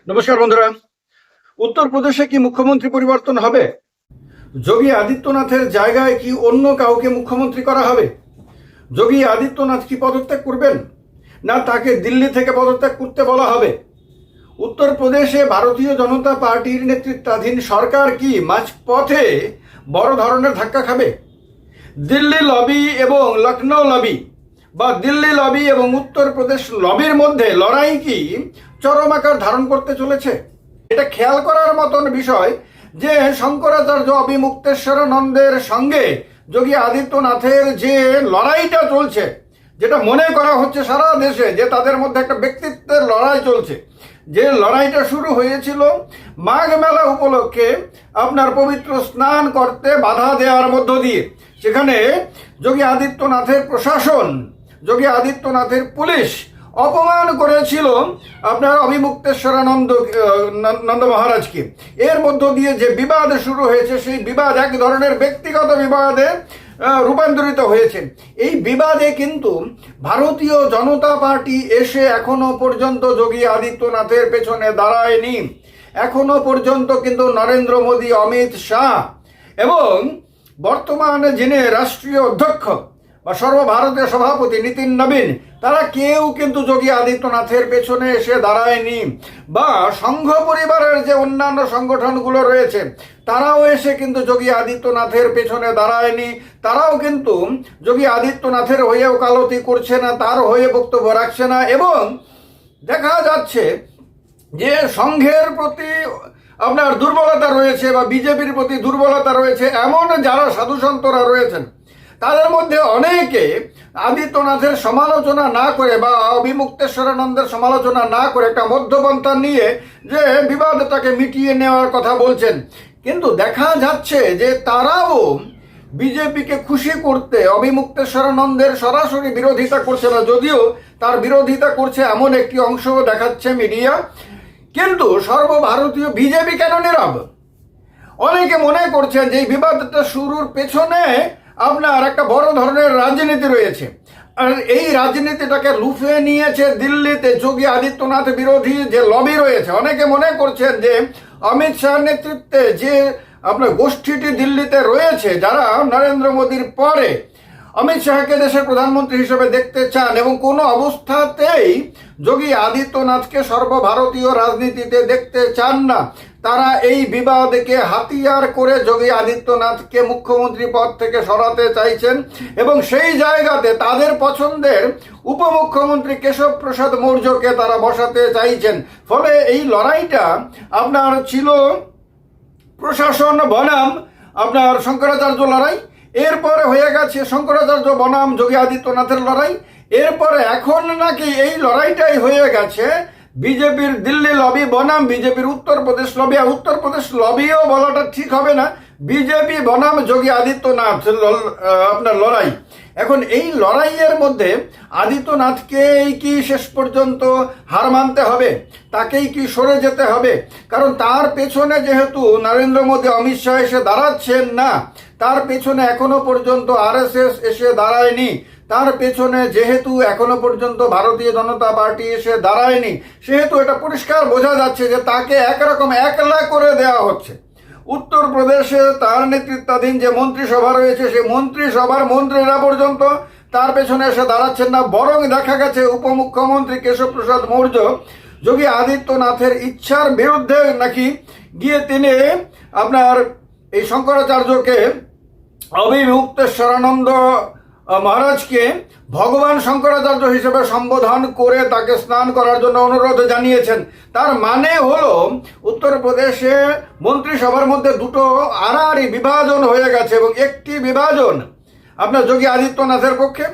নমস্কার বন্ধুরা। উত্তরপ্রদেশে কি মুখ্যমন্ত্রী পরিবর্তন হবে? যোগী আদিত্যনাথের জায়গায় কি অন্য কাউকে মুখ্যমন্ত্রী করা হবে? যোগী আদিত্যনাথ কি পদত্যাগ করবেন, না তাকে দিল্লি থেকে পদত্যাগ করতে বলা হবে? উত্তরপ্রদেশে ভারতীয় জনতা পার্টির নেতৃত্বাধীন সরকার কি মাঝপথে বড় ধরনের ধাক্কা খাবে? দিল্লি লবি এবং লখনৌ লবি বা দিল্লি লবি এবং উত্তরপ্রদেশ লবির মধ্যে লড়াই কি চরম আকার ধারণ করতে চলেছে? এটা খেয়াল করার মতন বিষয় যে শঙ্করাচার্য অবিমুক্তেশ্বরানন্দের সঙ্গে যোগী আদিত্যনাথের যে লড়াইটা চলছে, যেটা মনে করা হচ্ছে সারা দেশে যে তাদের মধ্যে একটা ব্যক্তিত্বের লড়াই চলছে, যে লড়াইটা শুরু হয়েছিল মাঘ মেলা উপলক্ষে আপনার পবিত্র স্নান করতে বাধা দেওয়ার মধ্য দিয়ে। সেখানে যোগী আদিত্যনাথের প্রশাসন, যোগী আদিত্যনাথের পুলিশ অপমান করেছিল আপনার অবিমুক্তেশ্বরানন্দ মহারাজকে। এর মধ্য দিয়ে যে বিবাদ শুরু হয়েছে, সেই বিবাদ এক ধরনের ব্যক্তিগত বিবাদে রূপান্তরিত হয়েছে। এই বিবাদে কিন্তু ভারতীয় জনতা পার্টি এসে এখনো পর্যন্ত যোগী আদিত্যনাথের পেছনে দাঁড়ায়নি। এখনো পর্যন্ত কিন্তু নরেন্দ্র মোদী, অমিত শাহ এবং বর্তমানে যিনি রাষ্ট্রীয় অধ্যক্ষ বা সর্বভারতীয় সভাপতি নীতিন নবীন, তারা কেউ কিন্তু যোগী আদিত্যনাথের পেছনে এসে দাঁড়ায়নি। বা সংঘ পরিবারের যে অন্যান্য সংগঠনগুলো রয়েছে, তারাও এসে কিন্তু যোগী আদিত্যনাথের পেছনে দাঁড়ায়নি। তারাও কিন্তু যোগী আদিত্যনাথের হয়ে ওকালতি করছে না, তার হয়ে বক্তব্য রাখছে না। এবং দেখা যাচ্ছে যে সংঘের প্রতি আপনার দুর্বলতা রয়েছে বা বিজেপির প্রতি দুর্বলতা রয়েছে, এমন যারা সাধুসন্তরা রয়েছেন, তাদের মধ্যে অনেকে আদিত্যনাথের সমালোচনা না করে বা অবিমুক্তেশ্বরানন্দের সমালোচনা না করে একটা মধ্যপন্থা নিয়ে যে বিবাদটাকে মিটিয়ে নেওয়ার কথা বলছেন। কিন্তু দেখা যাচ্ছে যে তারাও বিজেপিকে খুশি করতে অবিমুক্তেশ্বরানন্দের সরাসরি বিরোধিতা করছে না, যদিও তার বিরোধিতা করছে এমন একটি অংশ দেখাচ্ছে মিডিয়া। কিন্তু সর্বভারতীয় বিজেপি কেন নীরব? অনেকে মনে করছেন যে এই বিবাদটা শুরুর পেছনে আপনার একটা বড় ধরনের রাজনীতি রয়েছে, আর এই রাজনীতিটাকে লুফে নিয়েছে দিল্লিতে যোগী আদিত্যনাথ বিরোধী যে লবি রয়েছে। অনেকে মনে করছেন যে অমিত শাহর নেতৃত্বে যে আপনার গোষ্ঠীটি দিল্লিতে রয়েছে, যারা নরেন্দ্র মোদীর পরে অমিত শাহকে দেশের প্রধানমন্ত্রী হিসেবে দেখতে চান এবং কোনো অবস্থাতেই যোগী আদিত্যনাথকে সর্বভারতীয় রাজনীতিতে দেখতে চান না, তারা এই বিবাদকে হাতিয়ার করে যোগী আদিত্যনাথকে মুখ্যমন্ত্রী পদ থেকে সরাতে চাইছেন এবং সেই জায়গাতে তাদের পছন্দের উপমুখ্যমন্ত্রী কেশব প্রসাদ মৌর্যকে তারা বসাতে চাইছেন। ফলে এই লড়াইটা আপনার ছিল প্রশাসন বনাম আপনার শঙ্করাচার্য লড়াই, এরপরে হয়ে গেছে শঙ্করাচার্য বনাম যোগী আদিত্যনাথের লড়াই, এরপরে এখন নাকি এই লড়াইটাই হয়ে গেছে বিজেপির দিল্লি লবি বনাম বিজেপির উত্তরপ্রদেশ লবি। আর উত্তরপ্রদেশ লবিও বলাটা ঠিক হবে না, বিজেপি বনাম যোগী আদিত্যনাথ আপনার লড়াই। এখন এই লড়াইয়ের মধ্যে আদিত্যনাথকেই কি শেষ পর্যন্ত হার মানতে হবে, তাকেই কি সরে যেতে হবে? কারণ তার পেছনে যেহেতু নরেন্দ্র মোদী, অমিত শাহ এসে দাঁড়াচ্ছেন না, তার পেছনে এখনো পর্যন্ত আরএসএস এসে দাঁড়ায়নি, তার পেছনে যেহেতু এখনো পর্যন্ত ভারতীয় জনতা পার্টি এসে দাঁড়ায়নি, সেহেতু এটা পরিষ্কার বোঝা যাচ্ছে যে তাকে একরকম একলা করে দেওয়া হচ্ছে। উত্তরপ্রদেশে তার নেতৃত্বাধীন যে মন্ত্রিসভা রয়েছে, সেই মন্ত্রিসভার মন্ত্রীরা পর্যন্ত তার পেছনে এসে দাঁড়াচ্ছেন না। বরং দেখা গেছে উপমুখ্যমন্ত্রী কেশব প্রসাদ মৌর্য যোগী আদিত্যনাথের ইচ্ছার বিরুদ্ধে নাকি গিয়ে তিনি আপনার এই শঙ্করাচার্যকে, অবিমুক্তেশ্বরানন্দ মহারাজকে ভগবান শঙ্করাচার্য হিসেবে সম্বোধন করে তাকে স্নান করার জন্য অনুরোধ জানিয়েছেন। তার মানে হলো উত্তরপ্রদেশে মন্ত্রিসভার মধ্যে দুটো আড়াআড়ি বিভাজন হয়ে গেছে এবং একটি বিভাজন আপনার যোগী আদিত্যনাথের পক্ষে,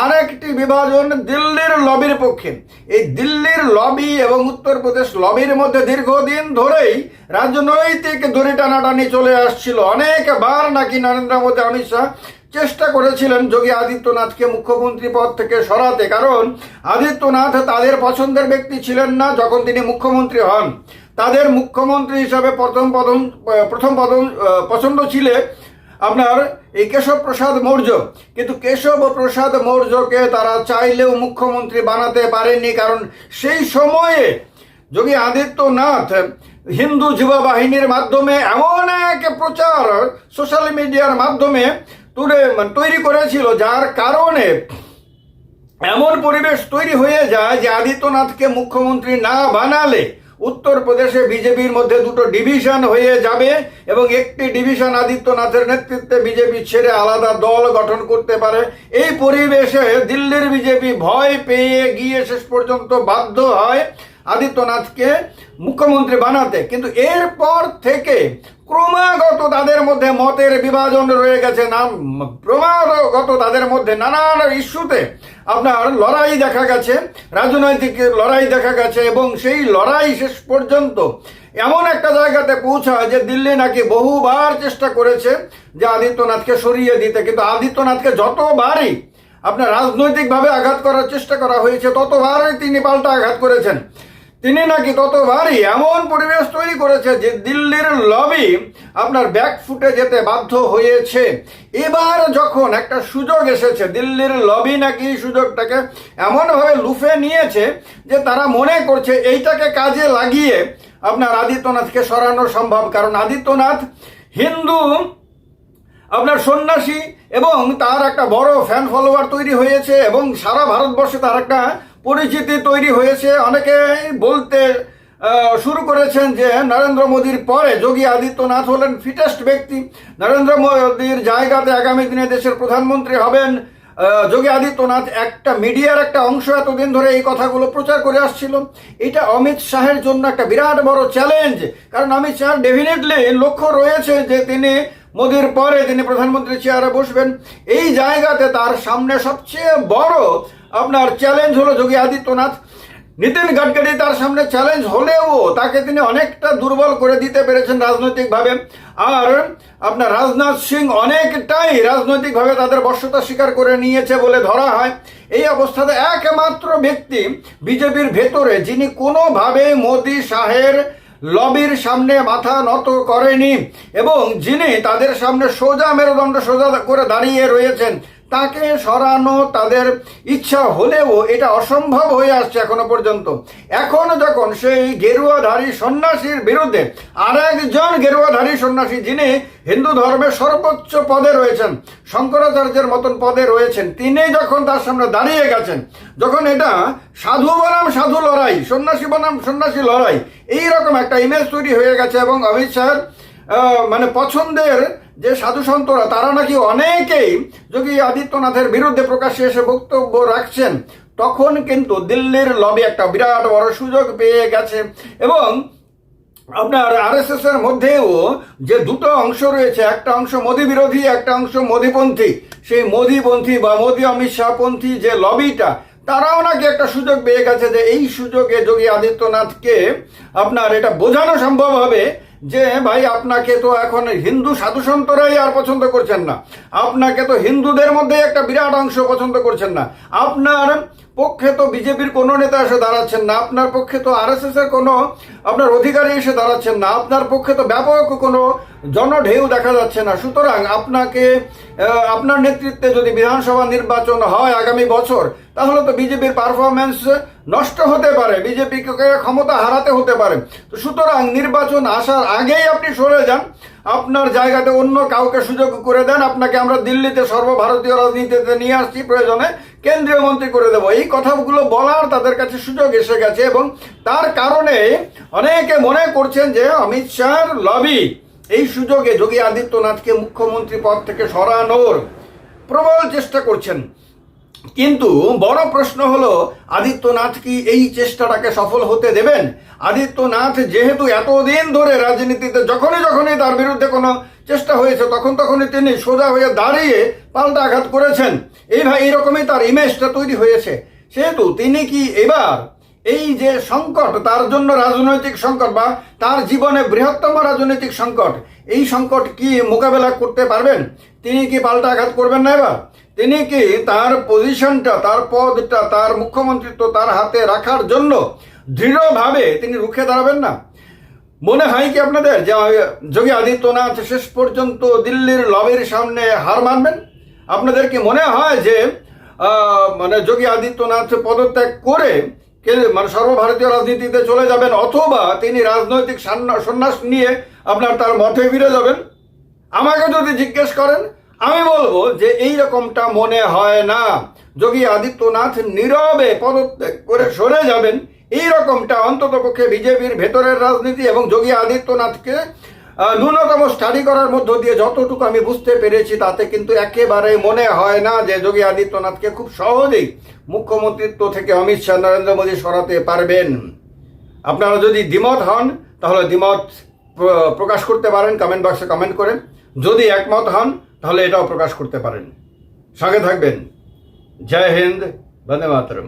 আরেকটি বিভাজন দিল্লির লবির পক্ষে। এই দিল্লির লবি এবং উত্তরপ্রদেশ লবির মধ্যে দীর্ঘদিন ধরেই রাজনৈতিক দড়ি টানাটানি চলে আসছিল। অনেকবার নাকি নরেন্দ্র মোদী, অমিত শাহ চেষ্টা করেছিলেন যোগী আদিত্যনাথকে মুখ্যমন্ত্রী পদ থেকে সরাতে, কারণ আদিত্যনাথ তাদের পছন্দের ব্যক্তি ছিলেন না যখন তিনি মুখ্যমন্ত্রী হন। তাদের মুখ্যমন্ত্রী হিসাবে প্রথম পছন্দ ছিলেন আপনার এই কেশব প্রসাদ মৌর্য, কিন্তু কেশব প্রসাদ মৌর্যকে তারা চাইলেও মুখ্যমন্ত্রী বানাতে পারেননি, কারণ সেই সময়ে যোগী আদিত্যনাথ হিন্দু যুব বাহিনীর মাধ্যমে এমন এক প্রচার সোশ্যাল মিডিয়ার মাধ্যমে তৈরি করেছিল, যার কারণে এমন পরিবেশ তৈরি হয়ে যায় যে আদিত্যনাথকে মুখ্যমন্ত্রী না বানালে উত্তরপ্রদেশে বিজেপির মধ্যে দুটো ডিভিশন হয়ে যাবে এবং একটি ডিভিশন আদিত্যনাথের নেতৃত্বে বিজেপি ছেড়ে আলাদা দল গঠন করতে পারে। এই পরিবেশে দিল্লির বিজেপি ভয় পেয়ে গিয়ে শেষ পর্যন্ত বাধ্য হয় আদিত্যনাথকে মুখ্যমন্ত্রী বানাতে। কিন্তু এরপর থেকে ক্রমাগত তাদের মধ্যে মতের বিভাজন রয়ে গেছে, ক্রমাগত তাদের মধ্যে নানান ইস্যুতে আপনার লড়াই দেখা গেছে, রাজনৈতিক লড়াই দেখা গেছে এবং সেই লড়াই শেষ পর্যন্ত এমন একটা জায়গাতে পৌঁছায় যে দিল্লি নাকি বহুবার চেষ্টা করেছে যে আদিত্যনাথকে সরিয়ে দিতে, কিন্তু আদিত্যনাথকে যতবারই আপনার রাজনৈতিকভাবে আঘাত করার চেষ্টা করা হয়েছে ততবারই তিনি পাল্টা আঘাত করেছেন। তিনি নাকি ততবারই এমন পরিবেশ তৈরি করেছে যে দিল্লির লবি আপনার ব্যাকফুটে যেতে বাধ্য হয়েছে। এবার যখন একটা সুযোগ এসেছে, দিল্লির লবি নাকি সুযোগটাকে এমনভাবে লুফে নিয়েছে যে তারা মনে করছে এইটাকে কাজে লাগিয়ে আপনার আদিত্যনাথকে সরানো সম্ভব। কারণ আদিত্যনাথ হিন্দু আপনার সন্ন্যাসী এবং তার একটা বড় ফ্যান ফলোয়ার তৈরি হয়েছে এবং সারা ভারতবর্ষে তার একটা পরিচিতি তৈরি হয়েছে। অনেকে বলতে শুরু করেছেন যে নরেন্দ্র মোদীর পরে যোগী আদিত্যনাথ হলেন ফিটেস্ট ব্যক্তি, নরেন্দ্র মোদীর জায়গাতে আগামী দিনে দেশের প্রধানমন্ত্রী হবেন যোগী আদিত্যনাথ। একটা মিডিয়ার একটা অংশ এতদিন ধরে এই কথাগুলো প্রচার করে আসছিল। এটা অমিত শাহের জন্য একটা বিরাট বড় চ্যালেঞ্জ, কারণ অমিত শাহ ডেফিনেটলি লক্ষ্য রয়েছে যে তিনি মোদীর পরে তিনি প্রধানমন্ত্রী চেয়ারে বসবেন। এই জায়গাতে তার সামনে সবচেয়ে বড় আপনার চ্যালেঞ্জ হলো যোগী আদিত্যনাথ। নীতিন গাডকারি তার সামনে চ্যালেঞ্জ হলেও তাকে তিনি অনেকটা দুর্বল করে দিতে পেরেছেন রাজনৈতিকভাবে। আর আপনার রাজনাথ সিং অনেকটাই রাজনৈতিকভাবে তাদের বশ্যতা স্বীকার করে নিয়েছে বলে ধরা হয়। এই অবস্থাতে একমাত্র ব্যক্তি বিজেপির ভেতরে যিনি কোনোভাবে মোদী শাহের লবির সামনে মাথা নত করেনি এবং যিনি তাদের সামনে সোজা মেরুদণ্ড সোজা করে দাঁড়িয়ে রয়েছেন, তাকে সরানো তাদের ইচ্ছা হলেও এটা অসম্ভব হয়ে আসছে এখনো পর্যন্ত। এখন যখন সেই গেরুয়াধারী সন্ন্যাসীর বিরুদ্ধে আর একজন গেরুয়াধারী সন্ন্যাসী যিনি হিন্দু ধর্মের সর্বোচ্চ পদে রয়েছেন, শঙ্করাচার্যের মতন পদে রয়েছেন, তিনি যখন তার সামনে দাঁড়িয়ে গেছেন, যখন এটা সাধু বনাম সাধু লড়াই, সন্ন্যাসী বনাম সন্ন্যাসী লড়াই, এইরকম একটা ইমেজ তৈরি হয়ে গেছে এবং অমিত শাহের মানে পছন্দের যে সাধু সন্তরা তারা নাকি অনেকেই যোগী আদিত্যনাথের বিরুদ্ধে প্রকাশ্যে এসে বক্তব্য রাখছেন, তখন কিন্তু দিল্লির লবি একটা বিরাট বড় সুযোগ পেয়ে গেছে। এবং আপনার আরএসএস এর মধ্যেও যে দুটো অংশ রয়েছে, একটা অংশ মোদী বিরোধী, একটা অংশ মোদীপন্থী, সেই মোদীপন্থী বা মোদী অমিত শাহপন্থী যে লবিটা, তারাও নাকি একটা সুযোগ পেয়ে গেছে যে এই সুযোগে যোগী আদিত্যনাথকে আপনার এটা বোঝানো সম্ভব হবে যে ভাই আপনাকে তো এখন হিন্দু সাধুসন্তরাই আর পছন্দ করছেন না, আপনাকে তো হিন্দুদের মধ্যে একটা বিরাট অংশ পছন্দ করছেন না, আপনার পক্ষে তো বিজেপির কোনো নেতা এসে দাঁড়াচ্ছেন না, আপনার পক্ষে তো আরএসএস এর কোনো আপনার অধিকারী এসে দাঁড়াচ্ছেন না, আপনার পক্ষে তো ব্যাপক কোনো জনঢেউ দেখা যাচ্ছে না। সুতরাং আপনাকে আপনার নেতৃত্বে যদি বিধানসভা নির্বাচন হয় আগামী বছর, তাহলে তো বিজেপির পারফরমেন্স নষ্ট হতে পারে, বিজেপিকে ক্ষমতা হারাতে হতে পারে। তো সুতরাং নির্বাচন আসার আগেই আপনি সরে যান, আপনার জায়গাতে অন্য কাউকে সুযোগ করে দেন, আপনাকে আমরা দিল্লিতে সর্বভারতীয় রাজনীতিতে নিয়ে আসছি, প্রয়োজনে কেন্দ্রীয় মন্ত্রী করে দেবো। এই কথাগুলো বলার তাদের কাছে সুযোগ এসে গেছে এবং তার কারণে অনেকে মনে করছেন যে অমিত শাহর লবি এই সুযোগে যোগী আদিত্যনাথকে মুখ্যমন্ত্রী পদ থেকে সরানোর প্রবল চেষ্টা করছেন। কিন্তু বড় প্রশ্ন হলো আদিত্যনাথ কি এই চেষ্টাটাকে সফল হতে দেবেন? আদিত্যনাথ যেহেতু এতদিন ধরে রাজনীতিতে যখনই তার বিরুদ্ধে কোনো চেষ্টা হয়েছে তখনই তিনি সোজা হয়ে দাঁড়িয়ে পাল্টা আঘাত করেছেন, এইরকমই তার ইমেজটা তৈরি হয়েছে, সেহেতু তিনি কি এবার এই যে সংকট, তার জন্য রাজনৈতিক সংকট বা তার জীবনে বৃহত্তম রাজনৈতিক সংকট, এই সংকট কি মোকাবেলা করতে পারবেন? তিনি কি পাল্টা আঘাত করবেন না এবার? তিনি কি তার পজিশনটা, তার পদটা, তার মুখ্যমন্ত্রিত্ব তার হাতে রাখার জন্য দৃঢ়ভাবে তিনি রুখে দাঁড়াবেন না? মনে হয় কি আপনাদের যে যোগী আদিত্যনাথ শেষ পর্যন্ত দিল্লির লবির সামনে হার মানবেন? আপনাদের কি মনে হয় যে মানে যোগী আদিত্যনাথ পদত্যাগ করে মানে সর্বভারতীয় রাজনীতিতে চলে যাবেন, অথবা তিনি রাজনৈতিক সন্ন্যাস নিয়ে আপনার তার মঠে ফিরে যাবেন? আমাকে যদি জিজ্ঞেস করেন, আমি বলবো যে এই রকমটা মনে হয় না। যোগী আদিত্যনাথ নীরবে পদত্যাগ করে সরে যাবেন, এই রকমটা অন্ততপক্ষে বিজেপির ভেতরের রাজনীতি এবং যোগী আদিত্যনাথকে ন্যূনতম স্টাডি করার মধ্য দিয়ে যতটুকু আমি বুঝতে পেরেছি, তাতে কিন্তু একেবারে মনে হয় না যে যোগী আদিত্যনাথকে খুব সহজেই মুখ্যমন্ত্রিত্ব থেকে অমিত শাহ নরেন্দ্র মোদী সরাতে পারবেন। আপনারা যদি দ্বিমত হন তাহলে দ্বিমত প্রকাশ করতে পারেন, কমেন্ট বক্সে কমেন্ট করেন। যদি একমত হন তাহলে এটাও প্রকাশ করতে পারেন। সঙ্গে থাকবেন। জয় হিন্দ, বন্দে মাতরম।